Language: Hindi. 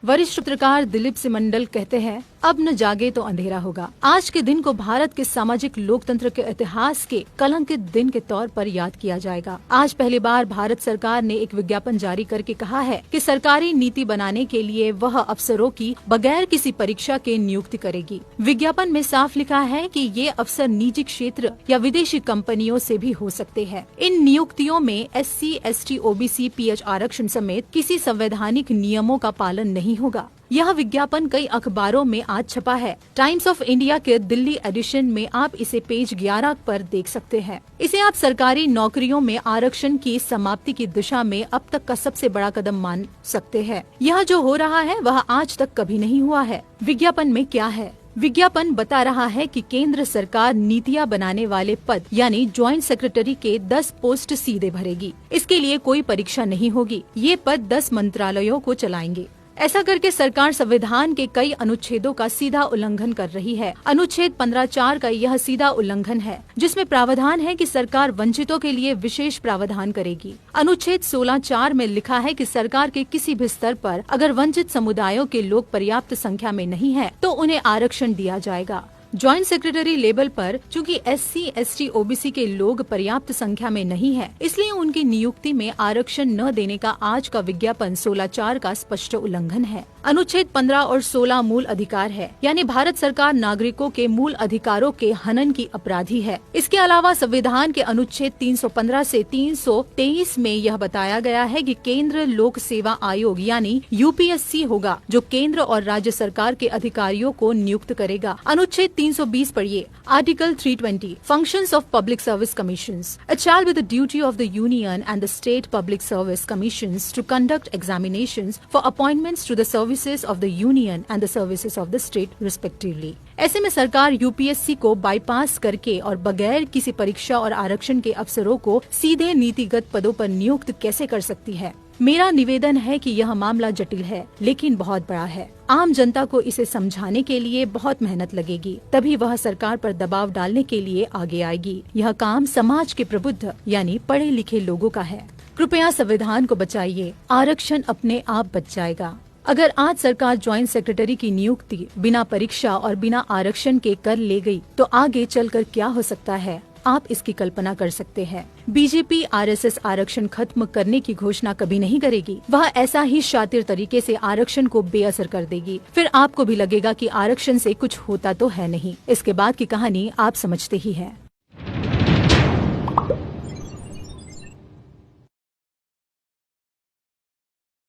वरिष्ठ पत्रकार दिलीप सिमंडल कहते हैं, अब न जागे तो अंधेरा होगा। आज के दिन को भारत के सामाजिक लोकतंत्र के इतिहास के कलंकित दिन के तौर पर याद किया जाएगा। आज पहली बार भारत सरकार ने एक विज्ञापन जारी करके कहा है कि सरकारी नीति बनाने के लिए वह अफसरों की बगैर किसी परीक्षा के नियुक्ति करेगी। विज्ञापन में साफ लिखा है कि ये अफसर निजी क्षेत्र या विदेशी कंपनियों से भी हो सकते हैं। इन नियुक्तियों में SC, ST, OBC, PH आरक्षण समेत किसी संवैधानिक नियमों का पालन नहीं होगा। यह विज्ञापन कई अखबारों में आज छपा है। टाइम्स ऑफ इंडिया के दिल्ली एडिशन में आप इसे पेज 11 पर देख सकते हैं। इसे आप सरकारी नौकरियों में आरक्षण की समाप्ति की दिशा में अब तक का सबसे बड़ा कदम मान सकते हैं। यह जो हो रहा है वह आज तक कभी नहीं हुआ है। विज्ञापन में क्या है? विज्ञापन बता रहा है कि केंद्र सरकार नीतियां बनाने वाले पद यानी ज्वाइंट सेक्रेटरी के 10 पोस्ट सीधे भरेगी। इसके लिए कोई परीक्षा नहीं होगी। ये पद 10 मंत्रालयों को चलाएंगे। ऐसा करके सरकार संविधान के कई अनुच्छेदों का सीधा उल्लंघन कर रही है। अनुच्छेद 15(4) का यह सीधा उल्लंघन है, जिसमें प्रावधान है कि सरकार वंचितों के लिए विशेष प्रावधान करेगी। अनुच्छेद 16(4) में लिखा है कि सरकार के किसी भी स्तर पर अगर वंचित समुदायों के लोग पर्याप्त संख्या में नहीं है तो उन्हें आरक्षण दिया जाएगा। ज्वाइंट सेक्रेटरी लेवल पर चूंकि SC, ST, OBC के लोग पर्याप्त संख्या में नहीं है, इसलिए उनकी नियुक्ति में आरक्षण न देने का आज का विज्ञापन 16(4) का स्पष्ट उल्लंघन है। अनुच्छेद 15 और 16 मूल अधिकार है, यानी भारत सरकार नागरिकों के मूल अधिकारों के हनन की अपराधी है। इसके अलावा संविधान के अनुच्छेद 315 से 323 में यह बताया गया है कि केंद्र लोक सेवा आयोग यानी UPSC होगा, जो केंद्र और राज्य सरकार के अधिकारियों को नियुक्त करेगा। अनुच्छेद 320 पढ़िए, article 320, functions of public service commissions. It shall be the duty of the union and the state public service commissions to conduct examinations for appointments to the services of the union and the services of the state respectively. ऐसे में सरकार UPSC को बाईपास करके और बगैर किसी परीक्षा और आरक्षण के अफसरों को सीधे नीतिगत पदों पर नियुक्त कैसे कर सकती है? मेरा निवेदन है कि यह मामला जटिल है, लेकिन बहुत बड़ा है। आम जनता को इसे समझाने के लिए बहुत मेहनत लगेगी, तभी वह सरकार पर दबाव डालने के लिए आगे आएगी। यह काम समाज के प्रबुद्ध यानी पढ़े लिखे लोगों का है। कृपया संविधान को बचाइए, आरक्षण अपने आप बच जाएगा। अगर आज सरकार ज्वाइंट सेक्रेटरी की नियुक्ति बिना परीक्षा और बिना आरक्षण के कर ले गई, तो आगे चलकर क्या हो सकता है, आप इसकी कल्पना कर सकते हैं। बीजेपी RSS आरक्षण खत्म करने की घोषणा कभी नहीं करेगी। वह ऐसा ही शातिर तरीके से आरक्षण को बेअसर कर देगी। फिर आपको भी लगेगा कि आरक्षण से कुछ होता तो है नहीं। इसके बाद की कहानी आप समझते ही हैं।